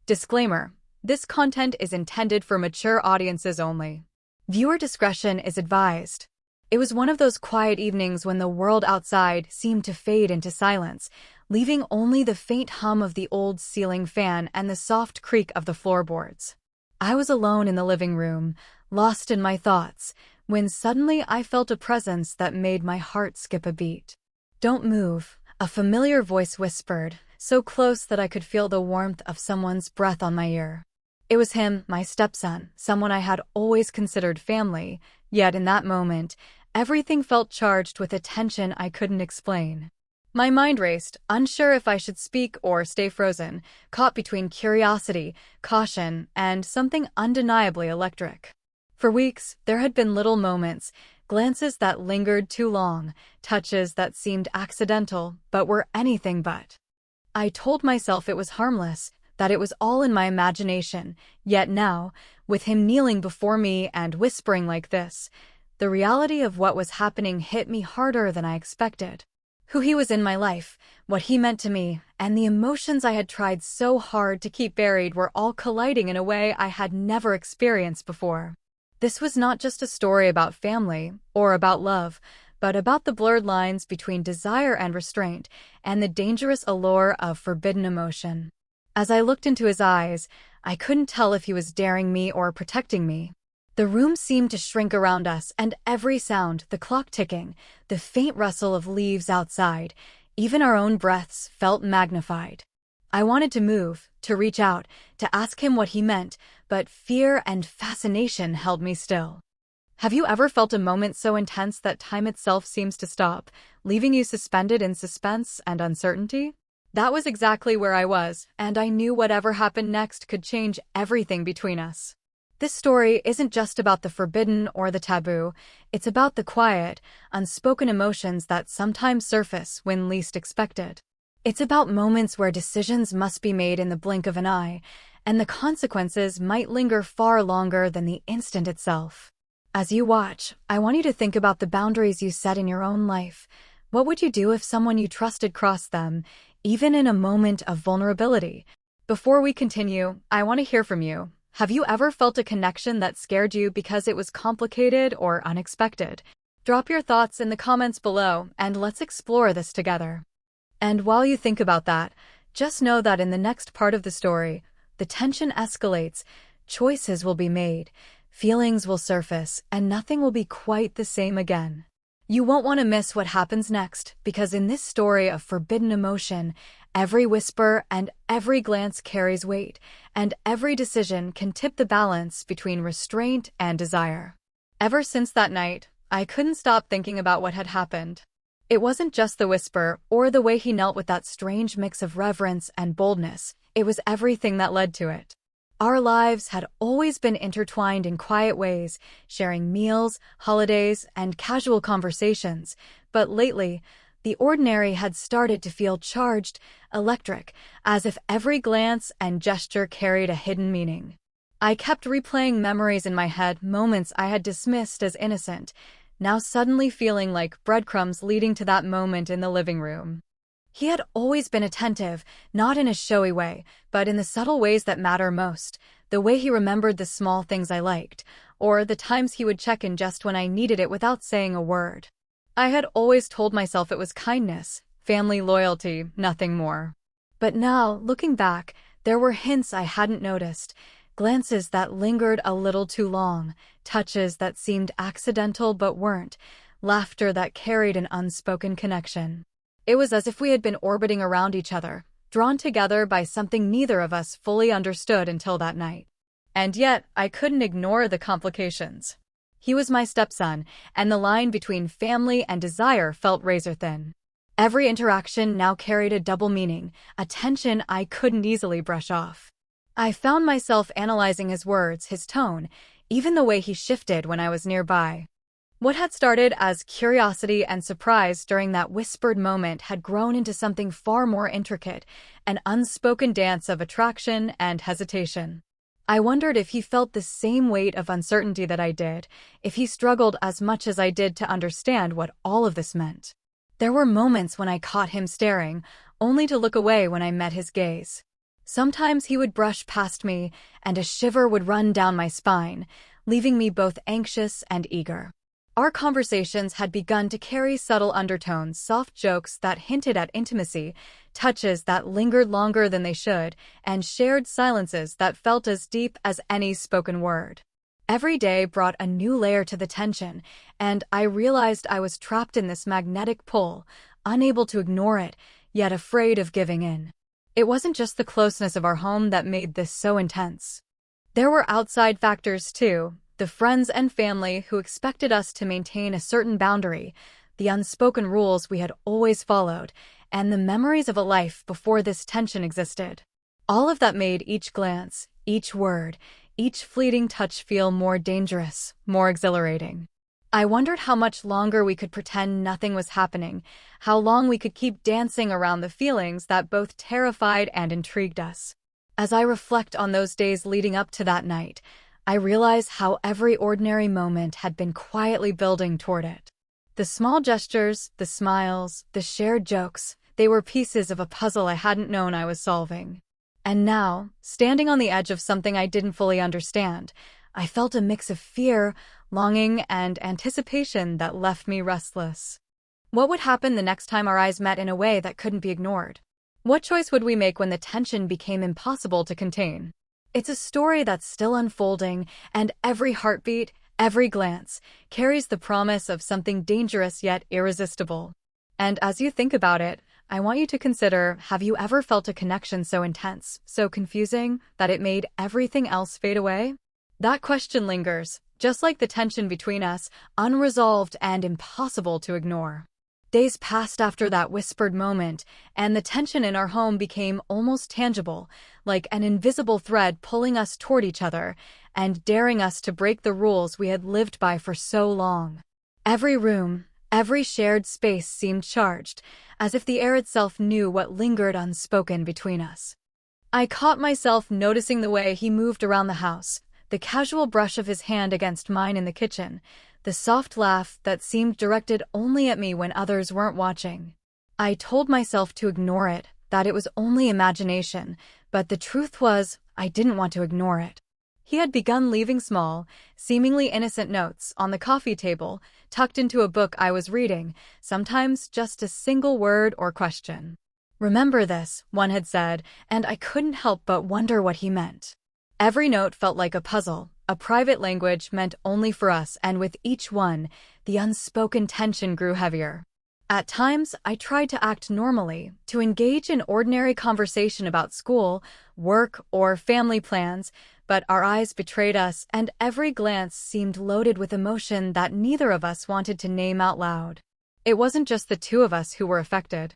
Disclaimer: this content is intended for mature audiences only. Viewer discretion is advised. It was one of those quiet evenings when the world outside seemed to fade into silence, leaving only the faint hum of the old ceiling fan and the soft creak of the floorboards. I was alone in the living room, lost in my thoughts, when suddenly I felt a presence that made my heart skip a beat. "Don't move," a familiar voice whispered, so close that I could feel the warmth of someone's breath on my ear. It was him, my stepson, someone I had always considered family, yet in that moment, everything felt charged with a tension I couldn't explain. My mind raced, unsure if I should speak or stay frozen, caught between curiosity, caution, and something undeniably electric. For weeks, there had been little moments, glances that lingered too long, touches that seemed accidental but were anything but. I told myself it was harmless, that it was all in my imagination, yet now, with him kneeling before me and whispering like this, the reality of what was happening hit me harder than I expected. Who he was in my life, what he meant to me, and the emotions I had tried so hard to keep buried were all colliding in a way I had never experienced before. This was not just a story about family or about love, but about the blurred lines between desire and restraint, and the dangerous allure of forbidden emotion. As I looked into his eyes, I couldn't tell if he was daring me or protecting me. The room seemed to shrink around us, and every sound, the clock ticking, the faint rustle of leaves outside, even our own breaths, felt magnified. I wanted to move, to reach out, to ask him what he meant, but fear and fascination held me still. Have you ever felt a moment so intense that time itself seems to stop, leaving you suspended in suspense and uncertainty? That was exactly where I was, and I knew whatever happened next could change everything between us. This story isn't just about the forbidden or the taboo, it's about the quiet, unspoken emotions that sometimes surface when least expected. It's about moments where decisions must be made in the blink of an eye, and the consequences might linger far longer than the instant itself. As you watch, I want you to think about the boundaries you set in your own life. What would you do if someone you trusted crossed them, even in a moment of vulnerability? Before we continue, I want to hear from you. Have you ever felt a connection that scared you because it was complicated or unexpected? Drop your thoughts in the comments below, and let's explore this together. And while you think about that, just know that in the next part of the story, the tension escalates, choices will be made, feelings will surface, and nothing will be quite the same again. You won't want to miss what happens next, because in this story of forbidden emotion, every whisper and every glance carries weight, and every decision can tip the balance between restraint and desire. Ever since that night, I couldn't stop thinking about what had happened. It wasn't just the whisper or the way he knelt with that strange mix of reverence and boldness, it was everything that led to it. Our lives had always been intertwined in quiet ways, sharing meals, holidays, and casual conversations, but lately, the ordinary had started to feel charged, electric, as if every glance and gesture carried a hidden meaning. I kept replaying memories in my head, moments I had dismissed as innocent, now suddenly feeling like breadcrumbs leading to that moment in the living room. He had always been attentive, not in a showy way, but in the subtle ways that matter most, the way he remembered the small things I liked, or the times he would check in just when I needed it without saying a word. I had always told myself it was kindness, family loyalty, nothing more. But now, looking back, there were hints I hadn't noticed, glances that lingered a little too long, touches that seemed accidental but weren't, laughter that carried an unspoken connection. It was as if we had been orbiting around each other, drawn together by something neither of us fully understood until that night. And yet, I couldn't ignore the complications. He was my stepson, and the line between family and desire felt razor-thin. Every interaction now carried a double meaning, a tension I couldn't easily brush off. I found myself analyzing his words, his tone, even the way he shifted when I was nearby. What had started as curiosity and surprise during that whispered moment had grown into something far more intricate, an unspoken dance of attraction and hesitation. I wondered if he felt the same weight of uncertainty that I did, if he struggled as much as I did to understand what all of this meant. There were moments when I caught him staring, only to look away when I met his gaze. Sometimes he would brush past me, and a shiver would run down my spine, leaving me both anxious and eager. Our conversations had begun to carry subtle undertones, soft jokes that hinted at intimacy, touches that lingered longer than they should, and shared silences that felt as deep as any spoken word. Every day brought a new layer to the tension, and I realized I was trapped in this magnetic pull, unable to ignore it, yet afraid of giving in. It wasn't just the closeness of our home that made this so intense. There were outside factors too, the friends and family who expected us to maintain a certain boundary, the unspoken rules we had always followed, and the memories of a life before this tension existed. All of that made each glance, each word, each fleeting touch feel more dangerous, more exhilarating. I wondered how much longer we could pretend nothing was happening, how long we could keep dancing around the feelings that both terrified and intrigued us. As I reflect on those days leading up to that night, I realize how every ordinary moment had been quietly building toward it. The small gestures, the smiles, the shared jokes, they were pieces of a puzzle I hadn't known I was solving. And now, standing on the edge of something I didn't fully understand, I felt a mix of fear, longing, and anticipation that left me restless. What would happen the next time our eyes met in a way that couldn't be ignored? What choice would we make when the tension became impossible to contain? It's a story that's still unfolding, and every heartbeat, every glance, carries the promise of something dangerous yet irresistible. And as you think about it, I want you to consider, have you ever felt a connection so intense, so confusing, that it made everything else fade away? That question lingers, just like the tension between us, unresolved and impossible to ignore. Days passed after that whispered moment, and the tension in our home became almost tangible, like an invisible thread pulling us toward each other and daring us to break the rules we had lived by for so long. Every room, every shared space seemed charged, as if the air itself knew what lingered unspoken between us. I caught myself noticing the way he moved around the house, the casual brush of his hand against mine in the kitchen, the soft laugh that seemed directed only at me when others weren't watching. I told myself to ignore it, that it was only imagination, but the truth was, I didn't want to ignore it. He had begun leaving small, seemingly innocent notes on the coffee table, tucked into a book I was reading, sometimes just a single word or question. "Remember this," one had said, and I couldn't help but wonder what he meant. Every note felt like a puzzle, a private language meant only for us, and with each one, the unspoken tension grew heavier. At times, I tried to act normally, to engage in ordinary conversation about school, work, or family plans, but our eyes betrayed us, and every glance seemed loaded with emotion that neither of us wanted to name out loud. It wasn't just the two of us who were affected.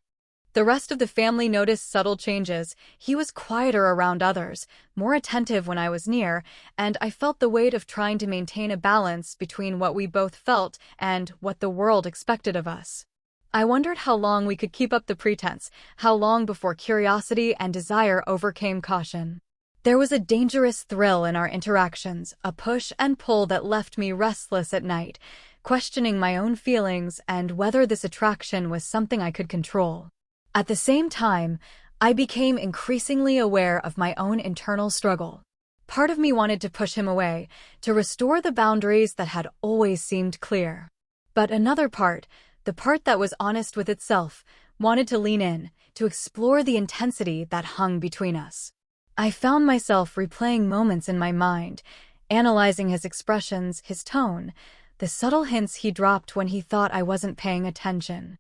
The rest of the family noticed subtle changes. He was quieter around others, more attentive when I was near, and I felt the weight of trying to maintain a balance between what we both felt and what the world expected of us. I wondered how long we could keep up the pretense, how long before curiosity and desire overcame caution. There was a dangerous thrill in our interactions, a push and pull that left me restless at night, questioning my own feelings and whether this attraction was something I could control. At the same time, I became increasingly aware of my own internal struggle. Part of me wanted to push him away, to restore the boundaries that had always seemed clear. But another part, the part that was honest with itself, wanted to lean in, to explore the intensity that hung between us. I found myself replaying moments in my mind, analyzing his expressions, his tone, the subtle hints he dropped when he thought I wasn't paying attention.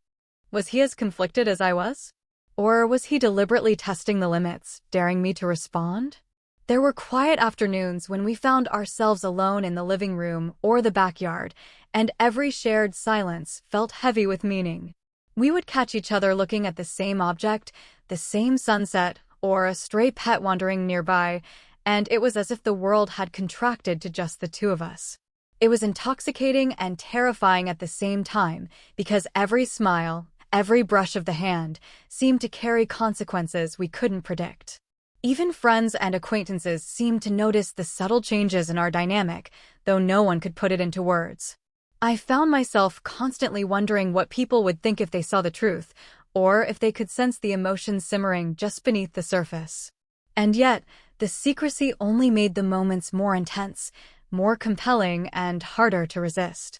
Was he as conflicted as I was? Or was he deliberately testing the limits, daring me to respond? There were quiet afternoons when we found ourselves alone in the living room or the backyard, and every shared silence felt heavy with meaning. We would catch each other looking at the same object, the same sunset, or a stray pet wandering nearby, and it was as if the world had contracted to just the two of us. It was intoxicating and terrifying at the same time, because every smile, every brush of the hand, seemed to carry consequences we couldn't predict. Even friends and acquaintances seemed to notice the subtle changes in our dynamic, though no one could put it into words. I found myself constantly wondering what people would think if they saw the truth, or if they could sense the emotions simmering just beneath the surface. And yet, the secrecy only made the moments more intense, more compelling, and harder to resist.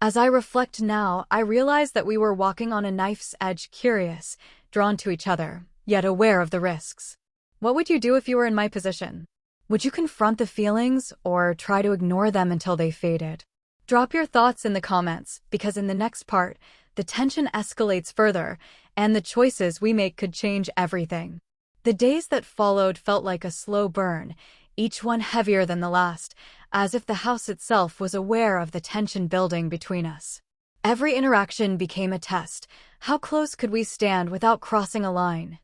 As I reflect now, I realize that we were walking on a knife's edge, curious, drawn to each other, yet aware of the risks. What would you do if you were in my position? Would you confront the feelings or try to ignore them until they faded? Drop your thoughts in the comments, because in the next part, the tension escalates further, and the choices we make could change everything. The days that followed felt like a slow burn, each one heavier than the last, as if the house itself was aware of the tension building between us. Every interaction became a test. How close could we stand without crossing a line?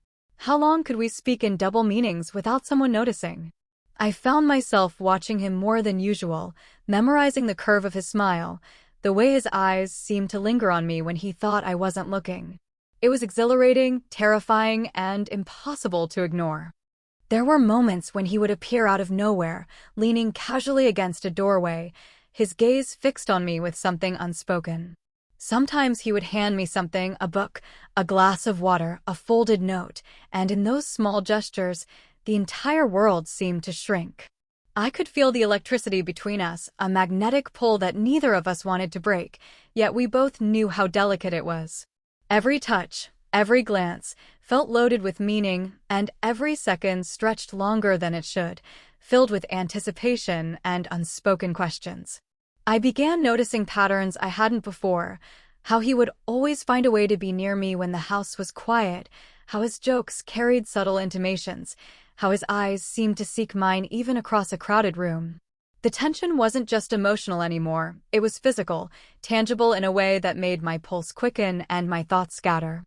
How long could we speak in double meanings without someone noticing? I found myself watching him more than usual, memorizing the curve of his smile, the way his eyes seemed to linger on me when he thought I wasn't looking. It was exhilarating, terrifying, and impossible to ignore. There were moments when he would appear out of nowhere, leaning casually against a doorway, his gaze fixed on me with something unspoken. Sometimes he would hand me something, a book, a glass of water, a folded note, and in those small gestures, the entire world seemed to shrink. I could feel the electricity between us, a magnetic pull that neither of us wanted to break, yet we both knew how delicate it was. Every touch, every glance, felt loaded with meaning, and every second stretched longer than it should, filled with anticipation and unspoken questions. I began noticing patterns I hadn't before, how he would always find a way to be near me when the house was quiet, how his jokes carried subtle intimations, how his eyes seemed to seek mine even across a crowded room. The tension wasn't just emotional anymore, it was physical, tangible in a way that made my pulse quicken and my thoughts scatter.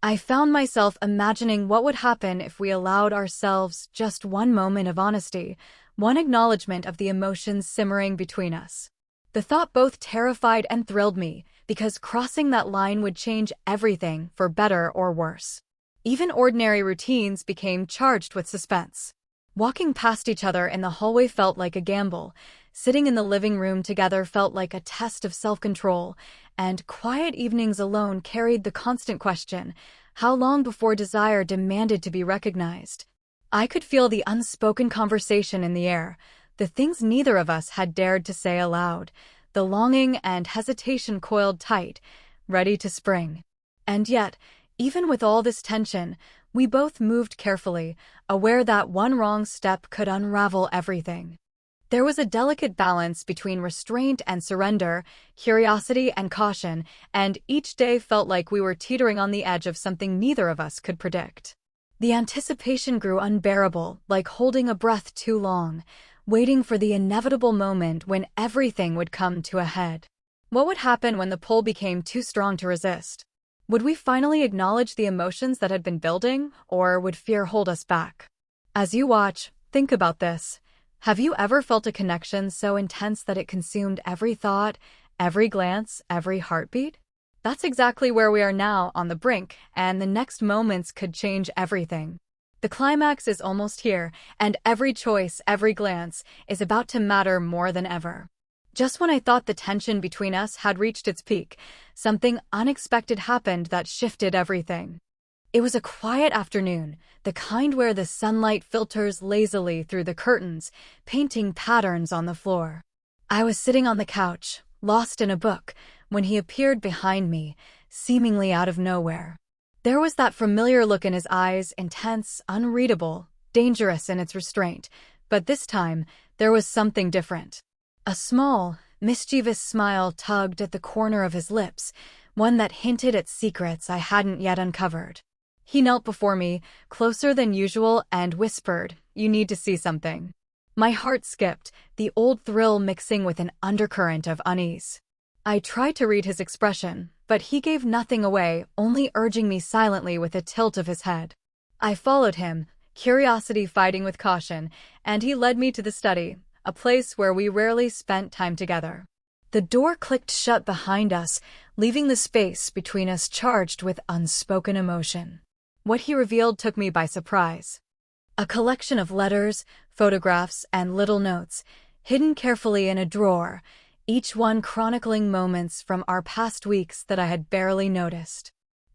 I found myself imagining what would happen if we allowed ourselves just one moment of honesty, one acknowledgement of the emotions simmering between us. The thought both terrified and thrilled me, because crossing that line would change everything, for better or worse. Even ordinary routines became charged with suspense. Walking past each other in the hallway felt like a gamble, sitting in the living room together felt like a test of self-control, and quiet evenings alone carried the constant question, how long before desire demanded to be recognized? I could feel the unspoken conversation in the air, the things neither of us had dared to say aloud, the longing and hesitation coiled tight, ready to spring. And yet, even with all this tension, we both moved carefully, aware that one wrong step could unravel everything. There was a delicate balance between restraint and surrender, curiosity and caution, and each day felt like we were teetering on the edge of something neither of us could predict. The anticipation grew unbearable, like holding a breath too long, waiting for the inevitable moment when everything would come to a head. What would happen when the pull became too strong to resist? Would we finally acknowledge the emotions that had been building, or would fear hold us back? As you watch, think about this. Have you ever felt a connection so intense that it consumed every thought, every glance, every heartbeat? That's exactly where we are now, on the brink, and the next moments could change everything. The climax is almost here, and every choice, every glance, is about to matter more than ever. Just when I thought the tension between us had reached its peak, something unexpected happened that shifted everything. It was a quiet afternoon, the kind where the sunlight filters lazily through the curtains, painting patterns on the floor. I was sitting on the couch, lost in a book, when he appeared behind me, seemingly out of nowhere. There was that familiar look in his eyes, intense, unreadable, dangerous in its restraint, but this time, there was something different. A small, mischievous smile tugged at the corner of his lips, one that hinted at secrets I hadn't yet uncovered. He knelt before me, closer than usual, and whispered, "You need to see something." My heart skipped, the old thrill mixing with an undercurrent of unease. I tried to read his expression, but he gave nothing away, only urging me silently with a tilt of his head. I followed him, curiosity fighting with caution, and he led me to the study, a place where we rarely spent time together. The door clicked shut behind us, leaving the space between us charged with unspoken emotion. What he revealed took me by surprise. A collection of letters, photographs, and little notes, hidden carefully in a drawer, each one chronicling moments from our past weeks that I had barely noticed.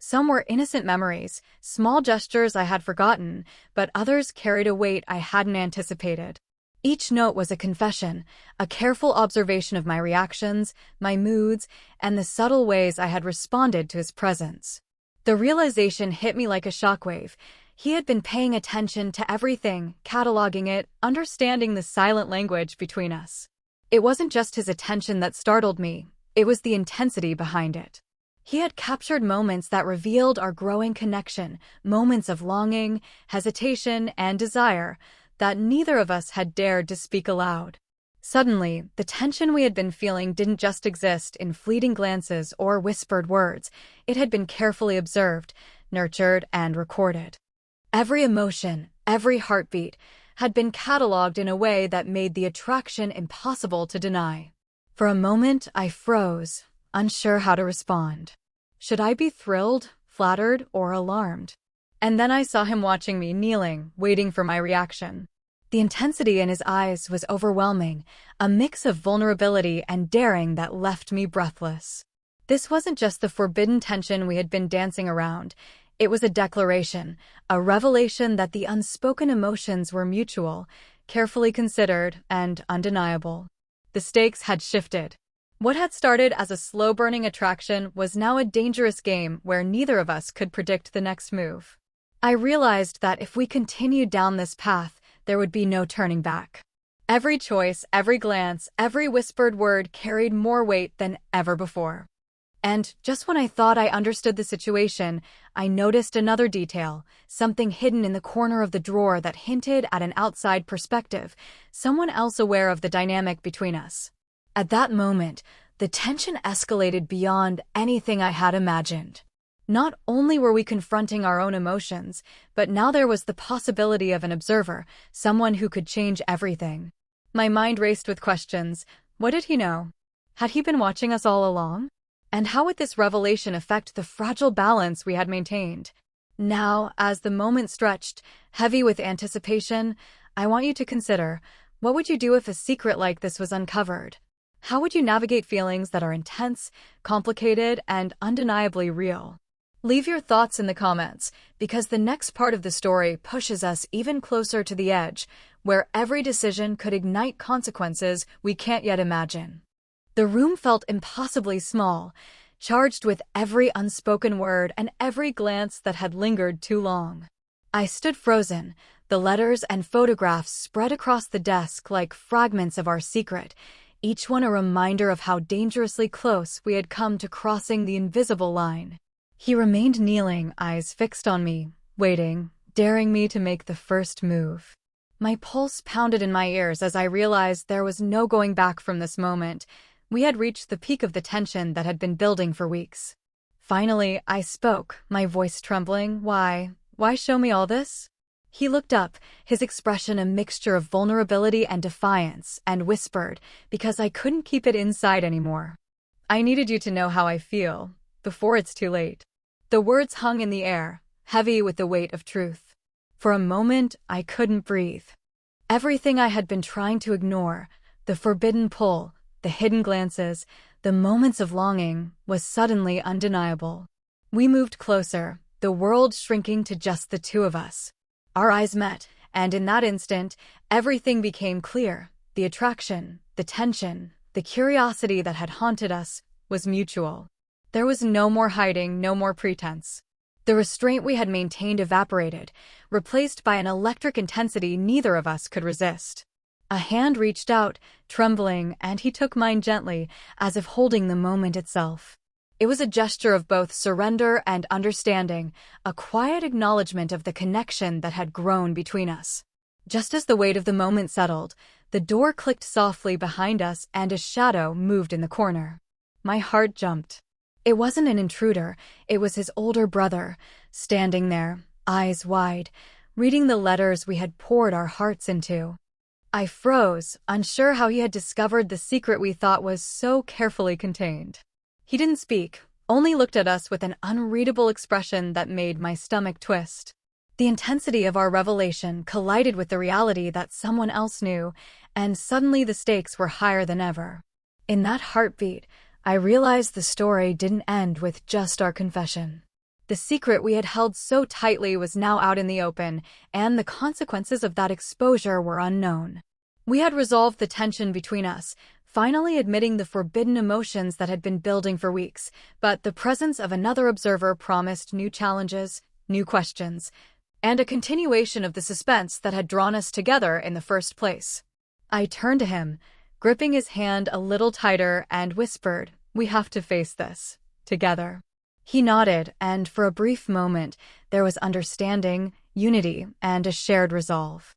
Some were innocent memories, small gestures I had forgotten, but others carried a weight I hadn't anticipated. Each note was a confession, a careful observation of my reactions, my moods, and the subtle ways I had responded to his presence. The realization hit me like a shockwave. He had been paying attention to everything, cataloging it, understanding the silent language between us. It wasn't just his attention that startled me, it was the intensity behind it. He had captured moments that revealed our growing connection, moments of longing, hesitation, and desire that neither of us had dared to speak aloud. Suddenly, the tension we had been feeling didn't just exist in fleeting glances or whispered words. It had been carefully observed, nurtured, and recorded. Every emotion, every heartbeat, had been cataloged in a way that made the attraction impossible to deny. For a moment, I froze, unsure how to respond. Should I be thrilled, flattered, or alarmed? And then I saw him watching me, kneeling, waiting for my reaction. The intensity in his eyes was overwhelming, a mix of vulnerability and daring that left me breathless. This wasn't just the forbidden tension we had been dancing around. It was a declaration, a revelation that the unspoken emotions were mutual, carefully considered, and undeniable. The stakes had shifted. What had started as a slow-burning attraction was now a dangerous game where neither of us could predict the next move. I realized that if we continued down this path, there would be no turning back. Every choice, every glance, every whispered word carried more weight than ever before. And just when I thought I understood the situation, I noticed another detail, something hidden in the corner of the drawer that hinted at an outside perspective, someone else aware of the dynamic between us. At that moment, the tension escalated beyond anything I had imagined. Not only were we confronting our own emotions, but now there was the possibility of an observer, someone who could change everything. My mind raced with questions. What did he know? Had he been watching us all along? And how would this revelation affect the fragile balance we had maintained? Now, as the moment stretched, heavy with anticipation, I want you to consider, what would you do if a secret like this was uncovered? How would you navigate feelings that are intense, complicated, and undeniably real? Leave your thoughts in the comments, because the next part of the story pushes us even closer to the edge, where every decision could ignite consequences we can't yet imagine. The room felt impossibly small, charged with every unspoken word and every glance that had lingered too long. I stood frozen, the letters and photographs spread across the desk like fragments of our secret, each one a reminder of how dangerously close we had come to crossing the invisible line. He remained kneeling, eyes fixed on me, waiting, daring me to make the first move. My pulse pounded in my ears as I realized there was no going back from this moment. We had reached the peak of the tension that had been building for weeks. Finally, I spoke, my voice trembling. Why show me all this? He looked up, his expression a mixture of vulnerability and defiance, and whispered, because I couldn't keep it inside anymore. I needed you to know how I feel, before it's too late. The words hung in the air, heavy with the weight of truth. For a moment, I couldn't breathe. Everything I had been trying to ignore, the forbidden pull, the hidden glances, the moments of longing, was suddenly undeniable. We moved closer, the world shrinking to just the two of us. Our eyes met, and in that instant, everything became clear. The attraction, the tension, the curiosity that had haunted us was mutual. There was no more hiding, no more pretense. The restraint we had maintained evaporated, replaced by an electric intensity neither of us could resist. A hand reached out, trembling, and he took mine gently, as if holding the moment itself. It was a gesture of both surrender and understanding, a quiet acknowledgement of the connection that had grown between us. Just as the weight of the moment settled, the door clicked softly behind us and a shadow moved in the corner. My heart jumped. It wasn't an intruder, it was his older brother, standing there, eyes wide, reading the letters we had poured our hearts into. I froze, unsure how he had discovered the secret we thought was so carefully contained. He didn't speak, only looked at us with an unreadable expression that made my stomach twist. The intensity of our revelation collided with the reality that someone else knew, and suddenly the stakes were higher than ever. In that heartbeat, I realized the story didn't end with just our confession. The secret we had held so tightly was now out in the open, and the consequences of that exposure were unknown. We had resolved the tension between us, finally admitting the forbidden emotions that had been building for weeks, but the presence of another observer promised new challenges, new questions, and a continuation of the suspense that had drawn us together in the first place. I turned to him, gripping his hand a little tighter, and whispered, "We have to face this, together." He nodded, and for a brief moment, there was understanding, unity, and a shared resolve.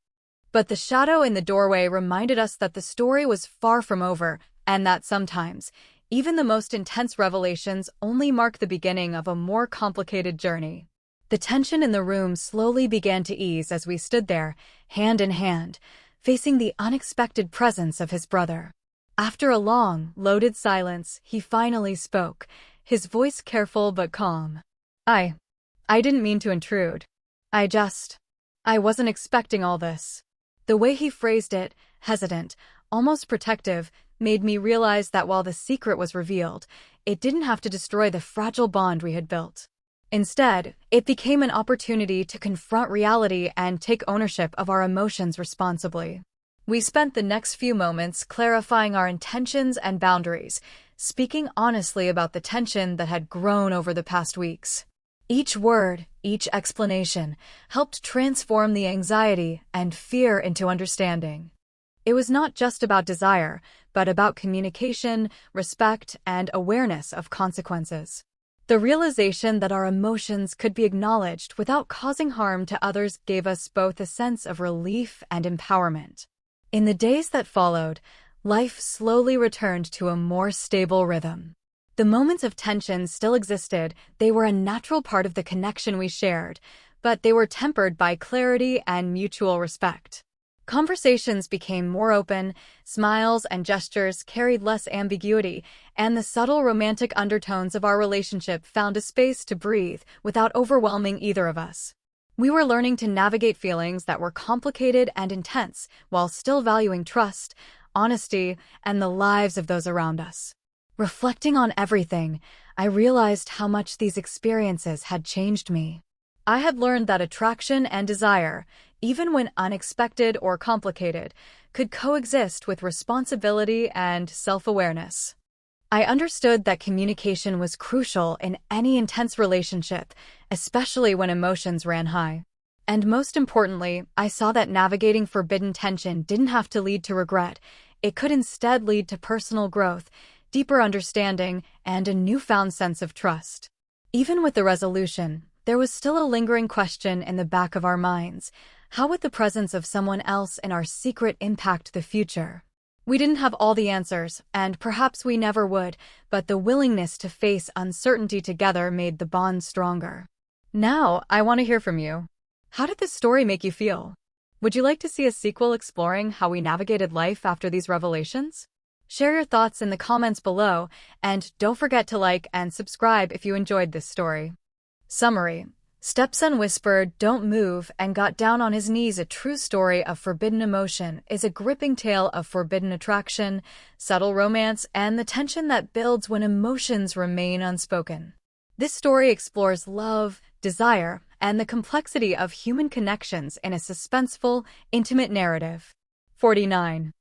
But the shadow in the doorway reminded us that the story was far from over, and that sometimes, even the most intense revelations only mark the beginning of a more complicated journey. The tension in the room slowly began to ease as we stood there, hand in hand, facing the unexpected presence of his brother. After a long, loaded silence, he finally spoke, his voice careful but calm. I didn't mean to intrude. I wasn't expecting all this." The way he phrased it, hesitant, almost protective, made me realize that while the secret was revealed, it didn't have to destroy the fragile bond we had built. Instead, it became an opportunity to confront reality and take ownership of our emotions responsibly. We spent the next few moments clarifying our intentions and boundaries, speaking honestly about the tension that had grown over the past weeks. Each word, each explanation, helped transform the anxiety and fear into understanding. It was not just about desire, but about communication, respect, and awareness of consequences. The realization that our emotions could be acknowledged without causing harm to others gave us both a sense of relief and empowerment. In the days that followed, life slowly returned to a more stable rhythm. The moments of tension still existed, they were a natural part of the connection we shared, but they were tempered by clarity and mutual respect. Conversations became more open, smiles and gestures carried less ambiguity, and the subtle romantic undertones of our relationship found a space to breathe without overwhelming either of us. We were learning to navigate feelings that were complicated and intense while still valuing trust, honesty, and the lives of those around us. Reflecting on everything, I realized how much these experiences had changed me. I had learned that attraction and desire, even when unexpected or complicated, could coexist with responsibility and self-awareness. I understood that communication was crucial in any intense relationship, especially when emotions ran high. And most importantly, I saw that navigating forbidden tension didn't have to lead to regret. It could instead lead to personal growth, deeper understanding, and a newfound sense of trust. Even with the resolution, there was still a lingering question in the back of our minds. How would the presence of someone else in our secret impact the future? We didn't have all the answers, and perhaps we never would, but the willingness to face uncertainty together made the bond stronger. Now, I want to hear from you. How did this story make you feel? Would you like to see a sequel exploring how we navigated life after these revelations? Share your thoughts in the comments below, and don't forget to like and subscribe if you enjoyed this story. Summary: Stepson whispered, "Don't move," and got down on his knees. A true story of forbidden emotion is a gripping tale of forbidden attraction, subtle romance, and the tension that builds when emotions remain unspoken. This story explores love, desire, and the complexity of human connections in a suspenseful, intimate narrative. 49.